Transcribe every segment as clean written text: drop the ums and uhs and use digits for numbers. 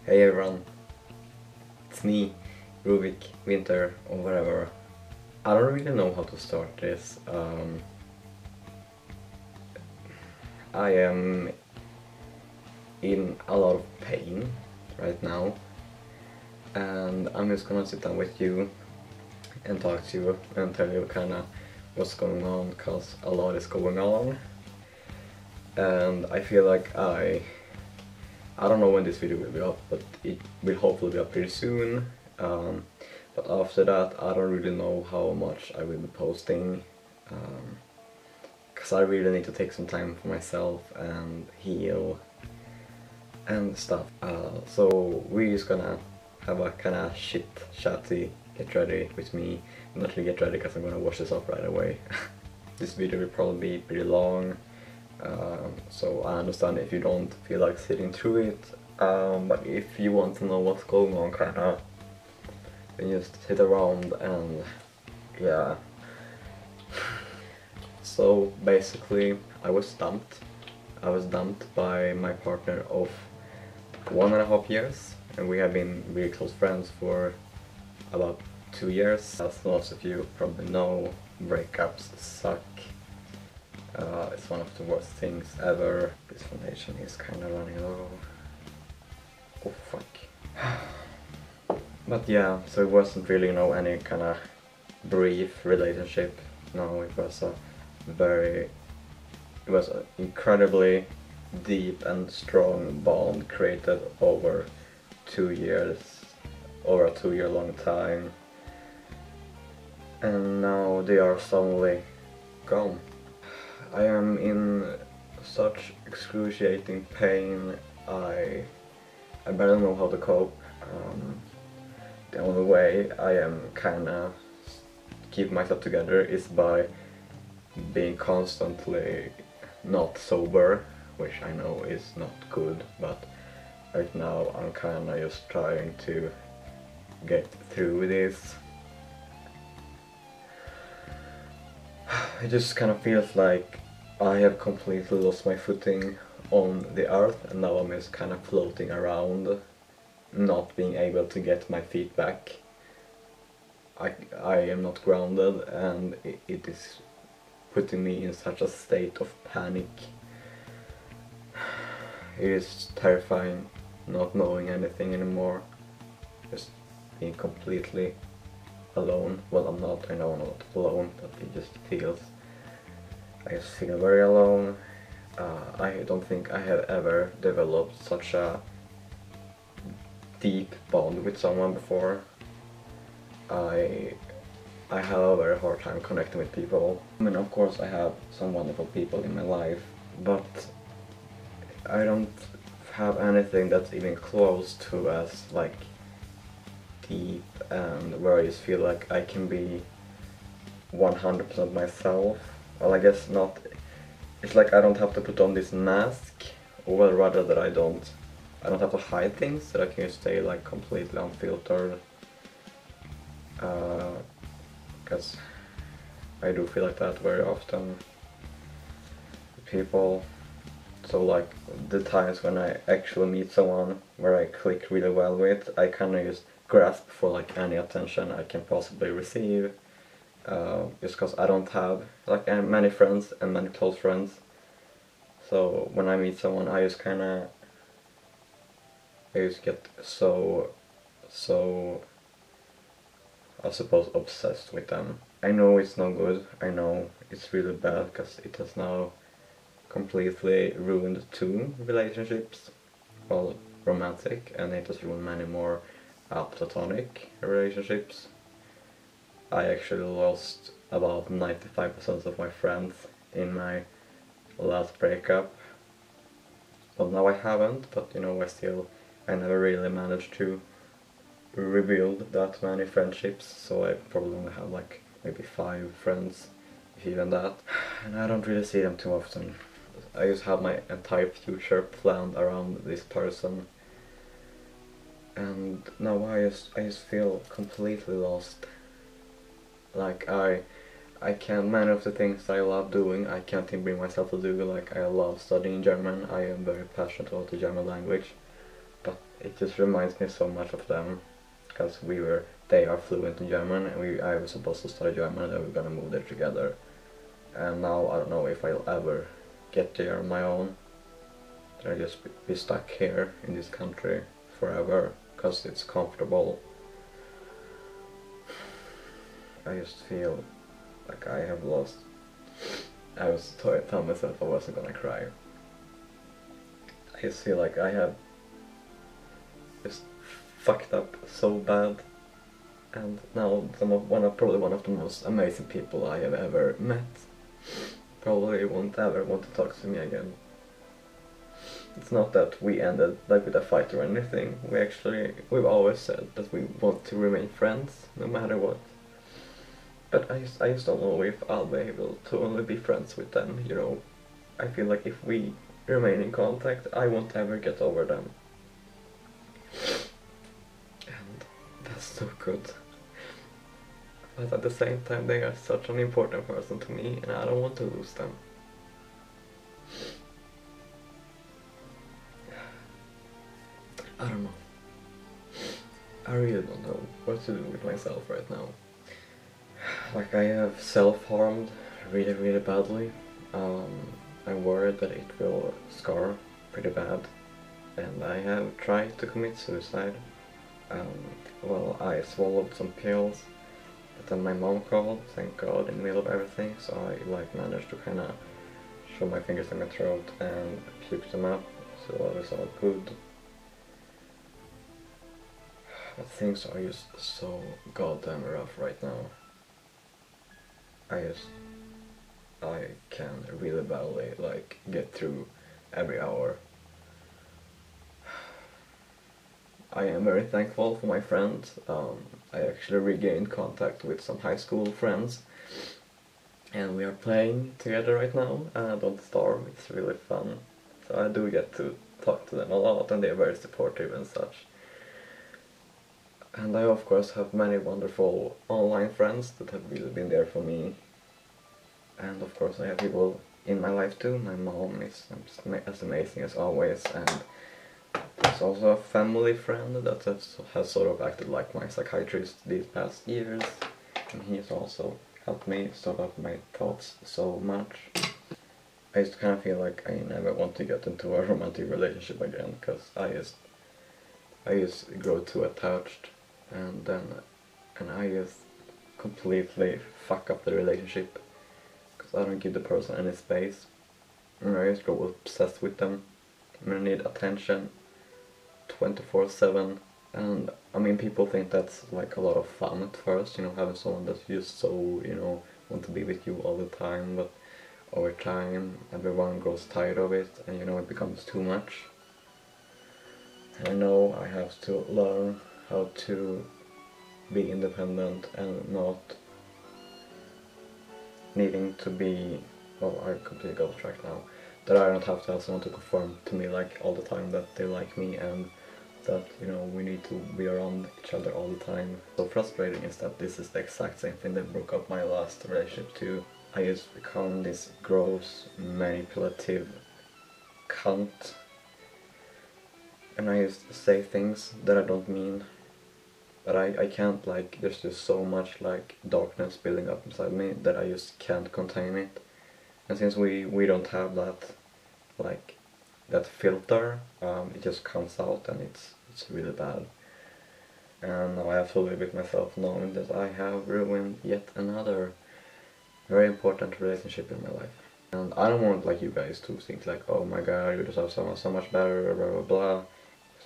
Hey everyone, it's me, Rubik, Winter, or whatever. I don't really know how to start this. I am in a lot of pain right now, and I'm just gonna sit down with you and talk to you and tell you kinda what's going on, cause a lot is going on. And I feel like I don't know when this video will be up, but it will hopefully be up pretty soon. But after that, I don't really know how much I will be posting, because I really need to take some time for myself and heal and stuff. So we're just gonna have a kind of chatty get ready with me. Not really get ready because I'm gonna wash this up right away. This video will probably be pretty long. So I understand if you don't feel like sitting through it, but if you want to know what's going on kinda, then just sit around and yeah. So basically I was dumped by my partner of 1.5 years, and we have been really close friends for about 2 years. As most of you probably know, breakups suck. It's one of the worst things ever. This foundation is kind of running low. Oh fuck. But yeah, so it wasn't really, any kind of brief relationship. No, it was an incredibly deep and strong bond created over 2 years, over a 2-year long time. And now they are suddenly gone. I am in such excruciating pain. I barely know how to cope. The only way I am kinda keep myself together is by being constantly not sober, which I know is not good, but right now I'm kinda just trying to get through this. It just kind of feels like I have completely lost my footing on the earth, and now I'm just kind of floating around, not being able to get my feet back. I am not grounded, and it is putting me in such a state of panic. It is terrifying not knowing anything anymore, just being completely alone. Well, I'm not, I know I'm not alone, but it just feels, I just feel very alone. I don't think I have ever developed such a deep bond with someone before. I have a very hard time connecting with people. I mean, of course I have some wonderful people in my life, but I don't have anything that's even close to as deep and where I just feel like I can be 100% myself. Well, I guess not. It's like I don't have to put on this mask, or rather that I don't have to hide things, that I can just stay completely unfiltered. Because I do feel like that very often with people. So the times when I actually meet someone where I click really well with, I kind of just grasp for any attention I can possibly receive, just because I don't have many friends and many close friends. So when I meet someone, I just get so I suppose obsessed with them. I know it's no good. I know it's really bad because it has now completely ruined 2 relationships. Well, romantic, and it has ruined many more platonic relationships. I actually lost about 95% of my friends in my last breakup. Well, now I haven't, but I never really managed to rebuild that many friendships, so I probably only have maybe 5 friends, if even that. And I don't really see them too often. I just have my entire future planned around this person, and now I just feel completely lost. I can't, many of the things I love doing, I can't even bring myself to do. I love studying German, I am very passionate about the German language, but it just reminds me so much of them, because they are fluent in German, and I was supposed to study German, and we were gonna move there together. And now I don't know if I'll ever get there on my own. I'll just be stuck here in this country forever, because it's comfortable. I just feel like I have lost. I was telling myself I wasn't gonna cry. I just feel like I have just fucked up so bad, and now probably one of the most amazing people I have ever met probably won't ever want to talk to me again. It's not that we ended like with a fight or anything. We've always said that we want to remain friends no matter what. But I just don't know if I'll be able to only be friends with them, you know. I feel like if we remain in contact, I won't ever get over them. And that's so good. But at the same time, they are such an important person to me, and I don't want to lose them. I don't know. I really don't know what to do with myself right now. Like, I have self-harmed really, really badly. I'm worried that it will scar pretty bad. And I have tried to commit suicide. Well, I swallowed some pills, but then my mom called, thank God, in the middle of everything, so I like managed to kind of shove my fingers in my throat and puke them up, so I was all good. But things are just so goddamn rough right now. I can really badly, like, get through every hour. I am very thankful for my friends. I actually regained contact with some high school friends, and we are playing together right now, Don't Starve. It's really fun. So I do get to talk to them a lot, and they're very supportive and such. And I of course have many wonderful online friends that have really been there for me. And of course I have people in my life too. My mom is as amazing as always, and there's also a family friend that has sort of acted like my psychiatrist these past years, and he has also helped me sort out my thoughts so much. I just kind of feel like I never want to get into a romantic relationship again, because I just grow too attached, and I just completely fuck up the relationship, because I don't give the person any space, and I just grow obsessed with them, and I need attention 24/7. And I mean, people think that's like a lot of fun at first, you know, having someone that's just so, you know, want to be with you all the time, but over time everyone grows tired of it, and you know, it becomes too much. And I know I have to learn how to be independent and not needing to be, well, I completely got off track now, that I don't have to have someone to conform to me like all the time, that they like me, and that, you know, we need to be around each other all the time. So frustrating is that this is the exact same thing that broke up my last relationship too. I just become this gross, manipulative cunt, and I just say things that I don't mean. But I can't, like, there's just so much like darkness building up inside me that I just can't contain it. And since we don't have that, like, that filter, it just comes out, and it's really bad. And now I have to live with myself knowing that I have ruined yet another very important relationship in my life. And I don't want, like, you guys to think like, oh my god, you deserve someone so much better, blah blah blah.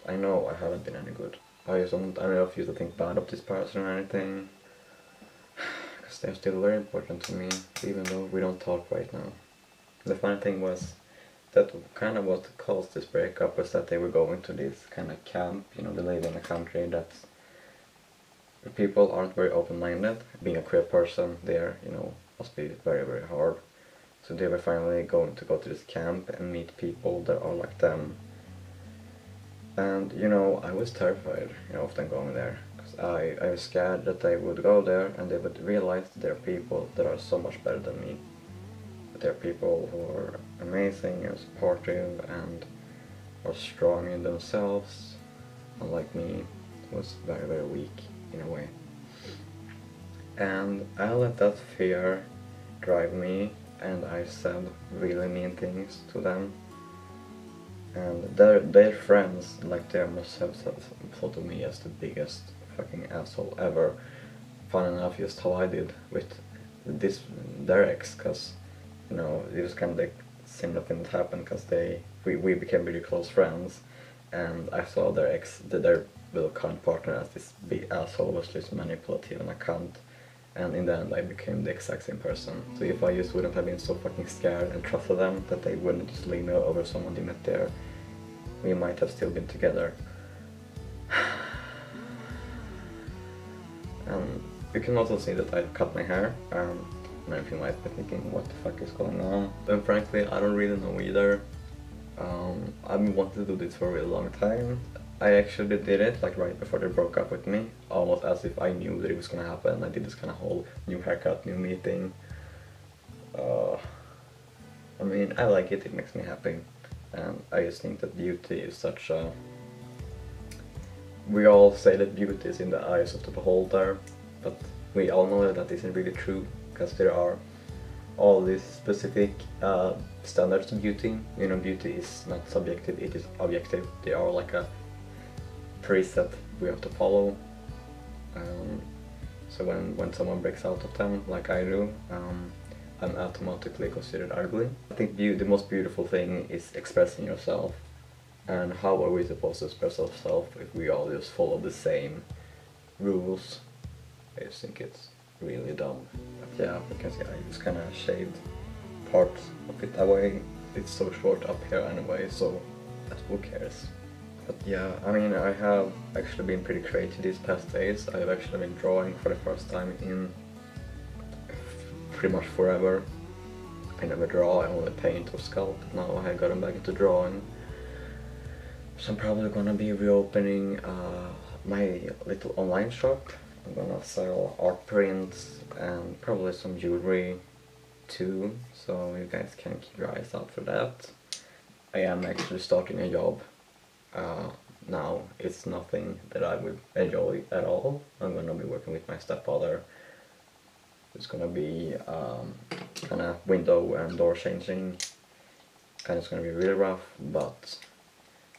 I know I haven't been any good. I just don't want you to think bad of this person or anything, because they're still very important to me, even though we don't talk right now. The funny thing was that kind of what caused this breakup was that they were going to this kind of camp, you know, they live in a country that's, where people aren't very open-minded. Being a queer person there, you know, must be very, very hard. So they were finally going to go to this camp and meet people that are like them. And, you know, I was terrified, you know, of them going there, because I was scared that they would go there and they would realize that there are people that are so much better than me. That there are people who are amazing and supportive and are strong in themselves, unlike me, was very, very weak in a way. And I let that fear drive me, and I said really mean things to them. And their friends, like, they must have thought of me as the biggest fucking asshole ever. Fun enough, just how I did with their ex, cause you know, it was kind of like similar thing that happened, cause we became really close friends, and I saw their ex, their little cunt partner, as this big asshole, was just manipulative and a cunt. And in the end I became the exact same person. So if I just wouldn't have been so fucking scared and trusted them that they wouldn't just leave me over someone they met there, we might have still been together. And you can also see that I cut my hair, and if you might be thinking, what the fuck is going on? And frankly, I don't really know either. I've been wanting to do this for a really long time. I actually did it like right before they broke up with me, almost as if I knew that it was gonna happen. I did this kind of whole new haircut, new me thing. I mean, I like it, it makes me happy. And I just think that beauty is such a... We all say that beauty is in the eyes of the beholder, but we all know that that isn't really true, because there are all these specific standards of beauty. You know, beauty is not subjective, it is objective. They are like a preset we have to follow. So when someone breaks out of them, like I do, I'm automatically considered ugly. I think the most beautiful thing is expressing yourself. And how are we supposed to express ourselves if we all just follow the same rules? I just think it's really dumb. But yeah, because I just kind of shaved part of it away. It's so short up here anyway, so who cares? But yeah, I mean, I have actually been pretty creative these past days. I've actually been drawing for the first time in pretty much forever. I never draw, I only paint or sculpt. Now I have gotten back into drawing. So I'm probably gonna be reopening my little online shop. I'm gonna sell art prints and probably some jewelry too, so you guys can keep your eyes out for that. I am actually starting a job now. It's nothing that I would enjoy at all. I'm gonna be working with my stepfather. It's gonna be kind of window and door changing, and it's gonna be really rough, but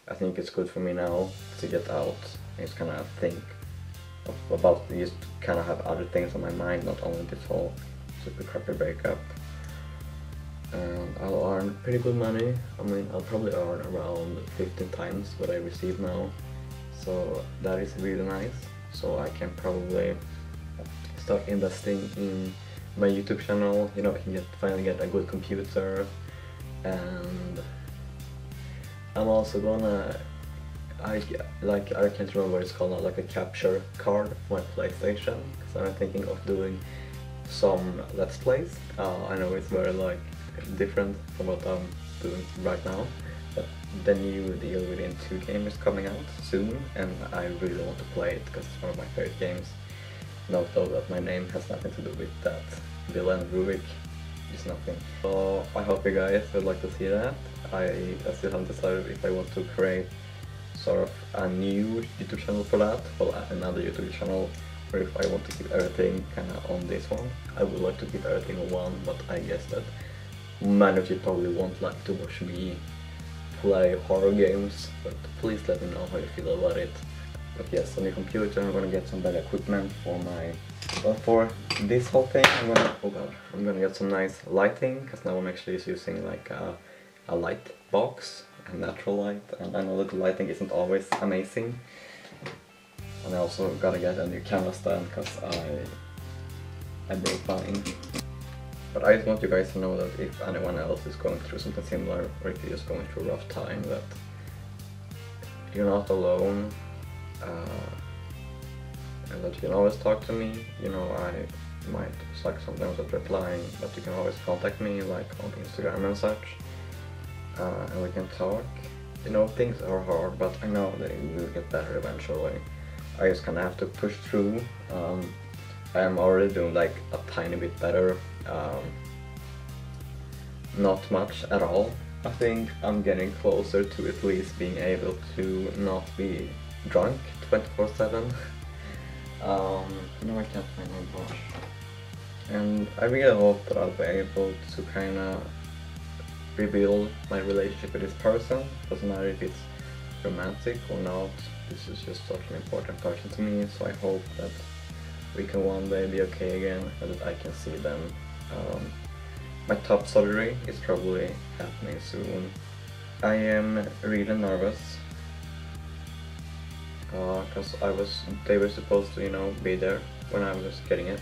I think it's good for me now to get out and just kind of think about, just kind of have other things on my mind, not only this whole super crappy breakup. And I'll earn pretty good money. I mean, I'll probably earn around 15 times what I receive now, so that is really nice. So I can probably start investing in my YouTube channel. You know, I can finally get a good computer, and I'm also gonna, I can't remember what it's called now, like a capture card for my PlayStation, because I'm thinking of doing some Let's Plays. I know it's very like different from what I'm doing right now, but the new Deal Within 2 game is coming out soon, and I really want to play it because it's one of my favorite games. Note though that my name has nothing to do with that. Villain Rubik is nothing. So I hope you guys would like to see that. I still haven't decided if I want to create sort of a new YouTube channel for that, well, another YouTube channel, or if I want to keep everything kind of on this one. I would like to keep everything on one, but I guess that many of you probably won't like to watch me play horror games, but please let me know how you feel about it. But yes, on the computer I'm gonna get some better equipment for my... Well, for this whole thing I'm gonna get some nice lighting, because now I'm actually using like a light box, a natural light, and I know that the lighting isn't always amazing. And I also gotta get a new camera stand, because I broke mine. But I just want you guys to know that if anyone else is going through something similar, or if you're just going through a rough time, that you're not alone, and that you can always talk to me. You know, I might suck sometimes at replying, but you can always contact me, like on Instagram and such, and we can talk. You know, things are hard, but I know they will get better eventually. I just kind of have to push through. I am already doing like a tiny bit better, not much at all. I think I'm getting closer to at least being able to not be drunk 24/7. No, I can't find my brush. And I really hope that I'll be able to kind of rebuild my relationship with this person. Doesn't matter if it's romantic or not, this is just such an important person to me, so I hope that we can one day be okay again and that I can see them. My top surgery is probably happening soon. I am really nervous because they were supposed to, you know, be there when I was getting it,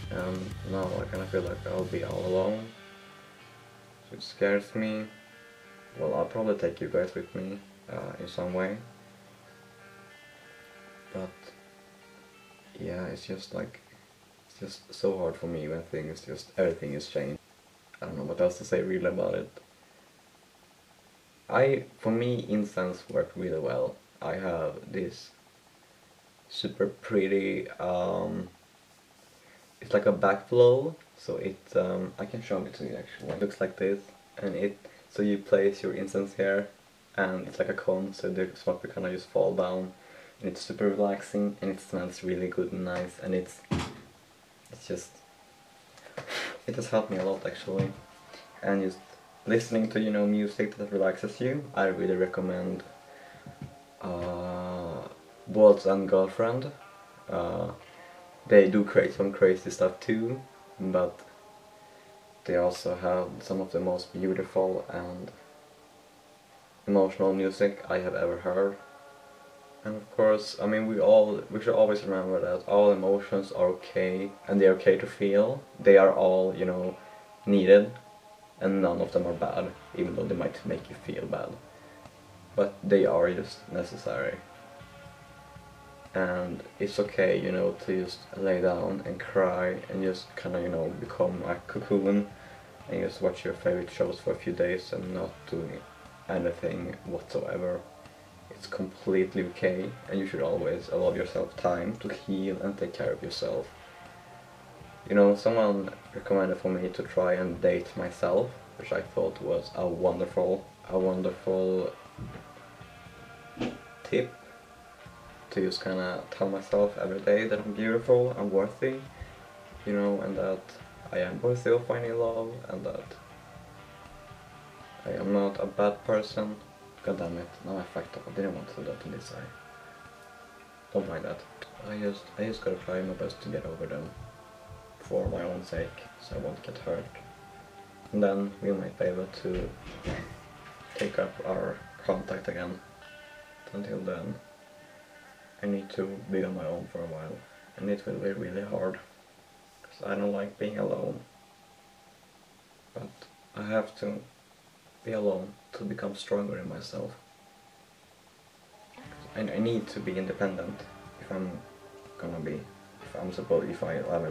and now I kind of feel like I'll be all alone, so it scares me. Well, I'll probably take you guys with me in some way, but yeah, it's just so hard for me when everything is changed. I don't know what else to say really about it. For me, incense worked really well. I have this super pretty, it's like a backflow, so I can show it to you actually. It looks like this, and so you place your incense here, and it's like a cone, so the smoke will kind of just fall down, and it's super relaxing, and it smells really good and nice, and it has helped me a lot actually. And just listening to, you know, music that relaxes you, I really recommend Waltz and Girlfriend. They do create some crazy stuff too, but they also have some of the most beautiful and emotional music I have ever heard. And of course, I mean, we should always remember that all emotions are okay, and they're okay to feel. They are all, you know, needed, and none of them are bad, even though they might make you feel bad. But they are just necessary. And it's okay, you know, to just lay down and cry and just kind of, you know, become a cocoon and just watch your favorite shows for a few days and not doing anything whatsoever. It's completely okay, and you should always allow yourself time to heal and take care of yourself. You know, someone recommended for me to try and date myself, which I thought was a wonderful tip, to just kind of tell myself every day that I'm beautiful and worthy, you know, and that I am worthy of finding love, and that I am not a bad person. God damn it, now I fucked up. I didn't want to do that to this eye. Don't mind that. I just gotta try my best to get over them for my own sake, so I won't get hurt. And then we might be able to take up our contact again. Until then, I need to be on my own for a while, and it will be really hard, because I don't like being alone. But I have to be alone to become stronger in myself. And I need to be independent if I'll ever be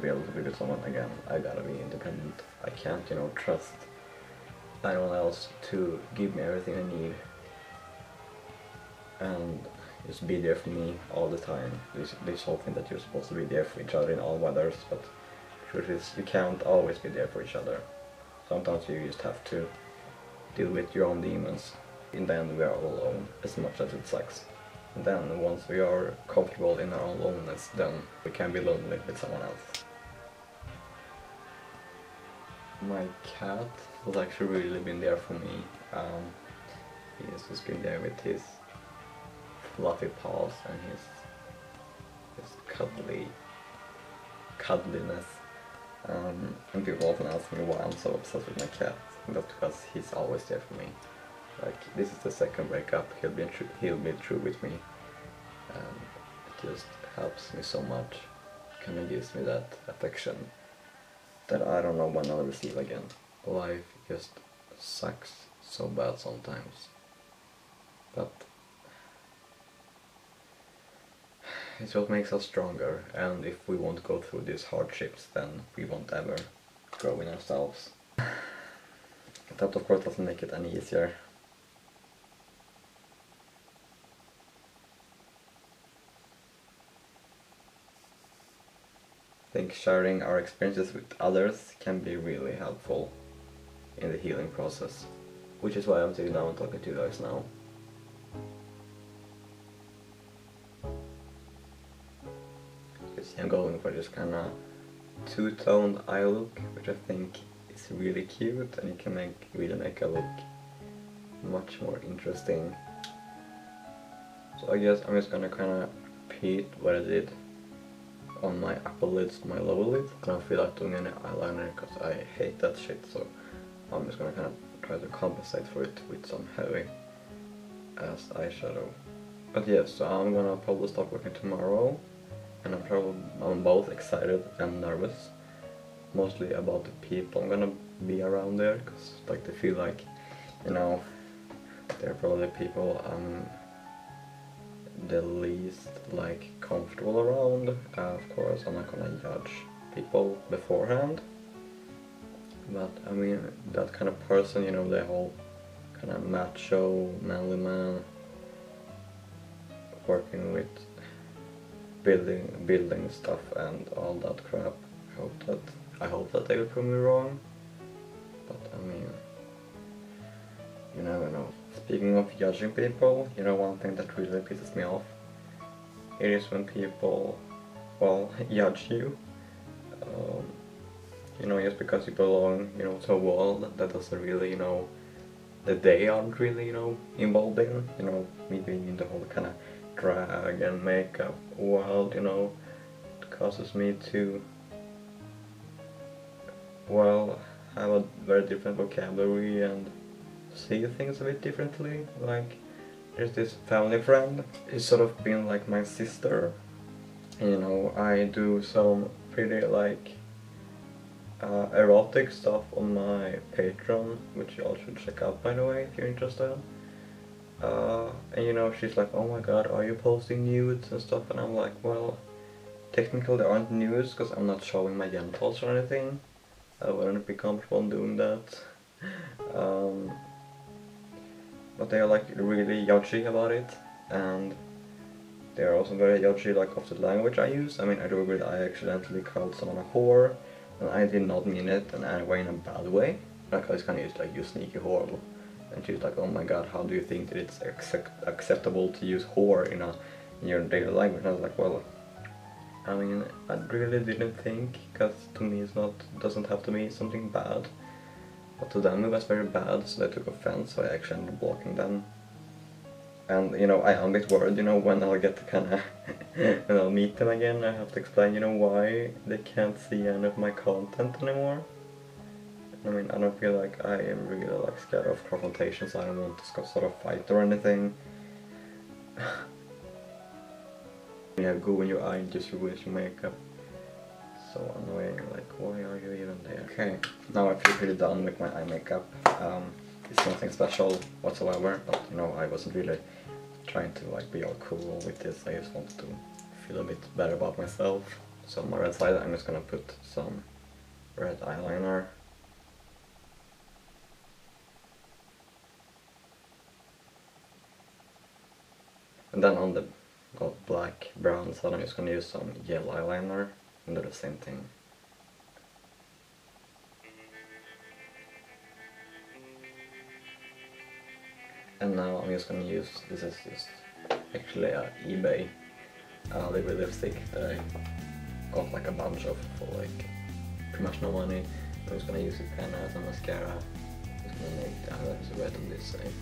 able to be with someone again. I gotta be independent. I can't, you know, trust anyone else to give me everything I need and just be there for me all the time. This whole thing that you're supposed to be there for each other in all weathers, but the truth is you can't always be there for each other. Sometimes you just have to deal with your own demons. In the end we are all alone, as much as it sucks. And then once we are comfortable in our own loneliness, then we can be lonely with someone else. My cat has actually really been there for me. He has just been there with his fluffy paws and his cuddliness. And people often ask me why I'm so obsessed with my cat. And that's because he's always there for me. Like, this is the second breakup, he'll be true with me. And it just helps me so much. Kind of gives me that affection that I don't know when I'll receive again. Life just sucks so bad sometimes. But it's what makes us stronger, and if we won't go through these hardships, then we won't ever grow in ourselves. That of course doesn't make it any easier. I think sharing our experiences with others can be really helpful in the healing process, which is why I'm sitting down and talking to you guys now. see I'm going for this kind of two-toned eye look, which I think is really cute, and you can really make a look much more interesting. So I guess I'm just gonna kind of repeat what I did on my upper lids, my lower lid. I don't feel like doing any eyeliner because I hate that shit, so I'm just gonna kind of try to compensate for it with some heavy ass eyeshadow. But yes, so I'm gonna probably start working tomorrow, and I'm both excited and nervous, mostly about the people I'm gonna be around there, because like they feel like, you know, they're probably people I'm the least like comfortable around. Of course, I'm not gonna judge people beforehand, but I mean that kind of person, you know, the whole kind of macho, manly man working with building stuff and all that crap. I hope that they will prove me wrong, but I mean, you never know. Speaking of judging people, you know, one thing that really pisses me off, it is when people, well, judge you, you know, just because you belong, you know, to a world that doesn't really, you know, that they aren't really, you know, involved in, you know, me being in the whole kind of drag and makeup world, you know, it causes me to, well, have a very different vocabulary and see things a bit differently. Like, there's this family friend, he's sort of been like my sister, and, you know, I do some pretty like erotic stuff on my Patreon, which you all should check out, by the way, if you're interested. And you know, she's like, oh my god, are you posting nudes and stuff? And I'm like, well, technically there aren't nudes because I'm not showing my genitals or anything. I wouldn't be comfortable doing that. But they are like really judgy about it, and they are also very judgy like of the language I use. I mean, I do agree that I accidentally called someone a whore, and I did not mean it in any way, in a bad way. Like, I was kind of used like, you sneaky whore. And she's like, oh my god, how do you think that it's acceptable to use whore in your daily language? And I was like, well, I mean, I really didn't think, because to me doesn't have to be something bad. But to them it was very bad, so they took offense, so I actually ended up blocking them. And, you know, I am a bit worried, you know, when I'll get to kind of, when I'll meet them again, I have to explain, you know, why they can't see any of my content anymore. I mean, I don't feel like I am really like scared of confrontation, so I don't want to sort of fight or anything. You have goo in your eye and just ruins your makeup. So annoying, like, why are you even there? Okay, now I feel pretty done with my eye makeup. It's nothing special whatsoever, but you know, I wasn't really trying to like be all cool with this. I just wanted to feel a bit better about myself. So on my red side, I'm just gonna put some red eyeliner. And then on the black brown side, I'm just gonna use some yellow eyeliner and do the same thing. And now I'm just gonna use, this is just actually a eBay liquid lipstick that I got like a bunch of for like pretty much no money. I'm just gonna use it kind of as a mascara. Just gonna make the eyeliner red on this side.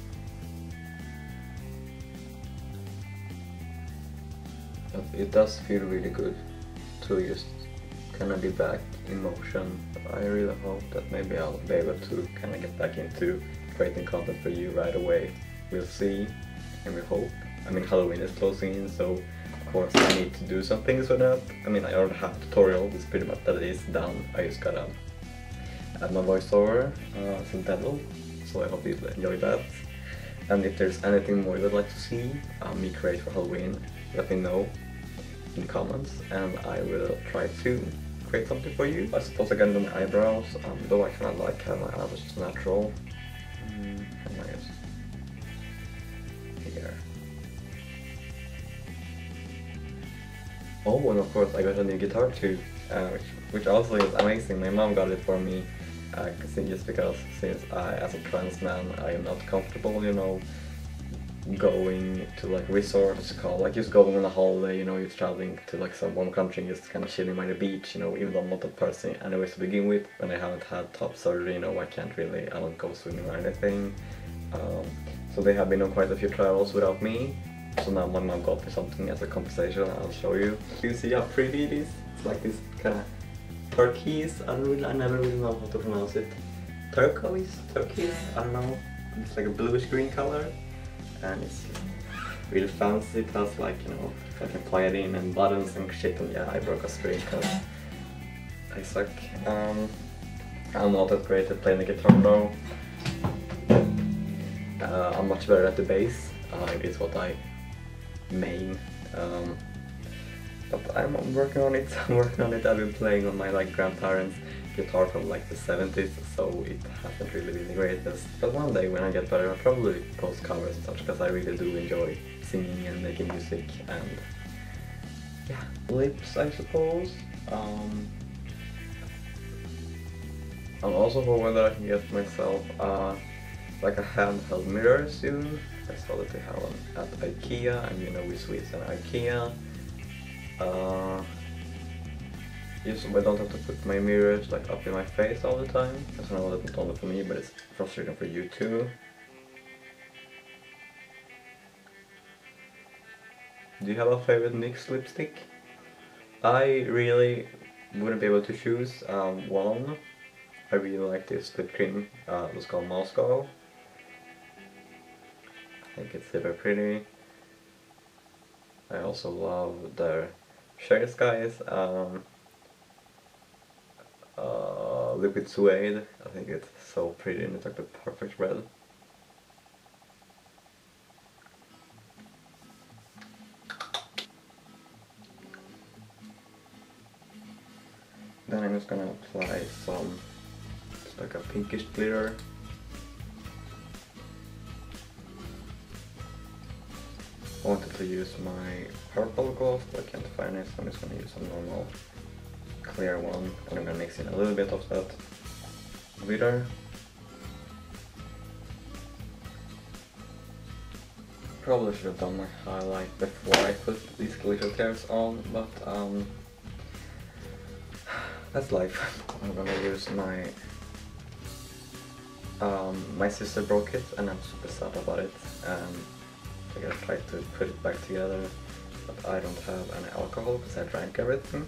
But it does feel really good to just kind of be back in motion. I really hope that maybe I'll be able to kind of get back into creating content for you right away. We'll see, and we hope. I mean, Halloween is closing in, so of course I need to do some things for that. I mean, I already have a tutorial, it's pretty much that it is done. I just gotta add my voiceover as a devil, so I hope you enjoy that. And if there's anything more you would like to see me create for Halloween, let me know in the comments, and I will try to create something for you. I suppose I can do my eyebrows, though I kind of like having my eyebrows just natural. And I guess here. Oh, and of course I got a new guitar too, which also is amazing. My mom got it for me, just because since I, as a trans man, I am not comfortable, you know, going to like resorts called like just going on a holiday, you know, you're traveling to like some one country and just kind of chilling by the beach, you know, even though I'm not that person anyways to begin with, when I haven't had top surgery, you know, I don't go swimming or anything. So they have been on quite a few travels without me, so now my mom got me something as a compensation. I'll show you. You see how pretty it is? It's like this kind of turquoise, I never really know how to pronounce it. Turquoise? I don't know. It's like a bluish green color. And it's really fancy. It has like, you know, I can play it in and buttons and shit, and yeah, I broke a string because I suck. I'm not that great at playing the guitar though. I'm much better at the bass. It is what I main. But I'm working on it. I've been playing on my like grandparents' guitar from like the 70s, so it hasn't really been the greatest. But one day when I get better, I'll probably post covers and such, because I really do enjoy singing and making music. And yeah, lips, I suppose. I'm also hoping that I can get myself like a handheld mirror soon. I saw that they have one at IKEA, and you know we Swedes and IKEA. Just so I don't have to put my mirrors like up in my face all the time. Because I know that's not only for me, but it's frustrating for you too. Do you have a favorite NYX lipstick? I really wouldn't be able to choose one. I really like this lip cream. It was called Moscow. I think it's super pretty. I also love their Sugar Skies liquid suede. I think it's so pretty and it's like the perfect red. Then I'm just gonna apply some, it's like a pinkish glitter. I wanted to use my purple gloss, but I can't find it, so I'm just gonna use a normal clear one, and I'm gonna mix in a little bit of that glitter. Probably should have done my highlight before I put these glitter tears on, but that's life. I'm gonna use my my sister broke it and I'm super sad about it. I gotta try to put it back together, but I don't have any alcohol because I drank everything.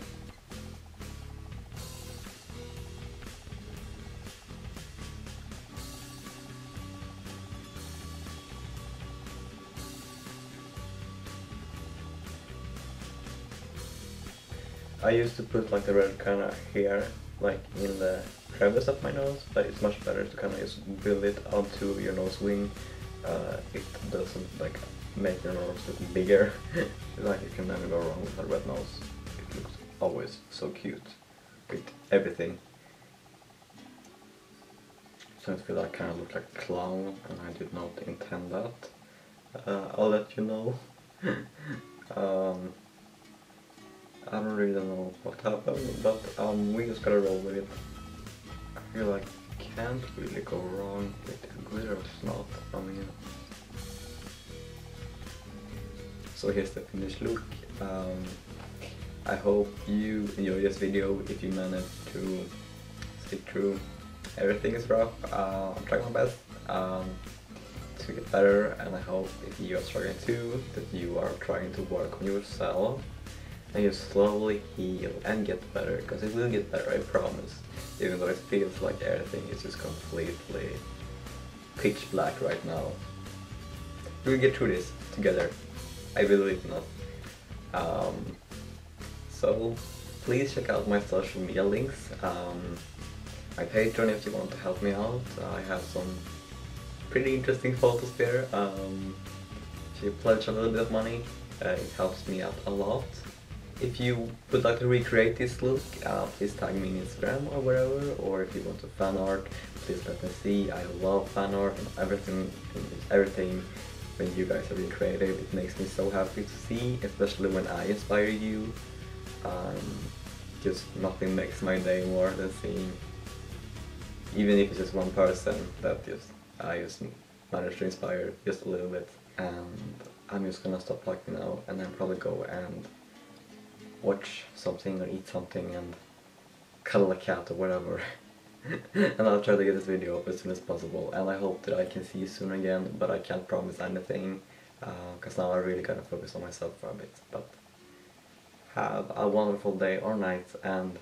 I used to put like the red kind of here, like in the crevice of my nose, but it's much better to kind of just build it onto your nose wing. It doesn't like make your nose look bigger. Like you can never go wrong with a red nose. It looks always so cute with everything. So I feel like I kind of look like a clown, and I did not intend that. I'll let you know. I don't really know what happened, but we just gotta roll with it. I feel like you can't really go wrong with the glitter snot. I mean, so here's the finished look. I hope you enjoyed this video. If you managed to stick through, everything is rough. I'm trying my best to get better, and I hope if you are struggling too, that you are trying to work on yourself and you slowly heal and get better, because it will get better, I promise. Even though it feels like everything is just completely pitch black right now. We'll get through this together. I believe not. So please check out my social media links. My Patreon if you want to help me out. I have some pretty interesting photos there. If you pledge a little bit of money, it helps me out a lot. If you would like to recreate this look, please tag me on Instagram or wherever, or if you want to fan art, please let me see. I love fan art and everything when you guys are being creative. It makes me so happy to see, especially when I inspire you. Just nothing makes my day more than seeing, even if it's just one person that I just managed to inspire just a little bit. and I'm just gonna stop talking now and then probably go and watch something or eat something and cuddle a cat or whatever. And I'll try to get this video up as soon as possible, and I hope that I can see you soon again, but I can't promise anything because now I really gotta focus on myself for a bit. But have a wonderful day or night, and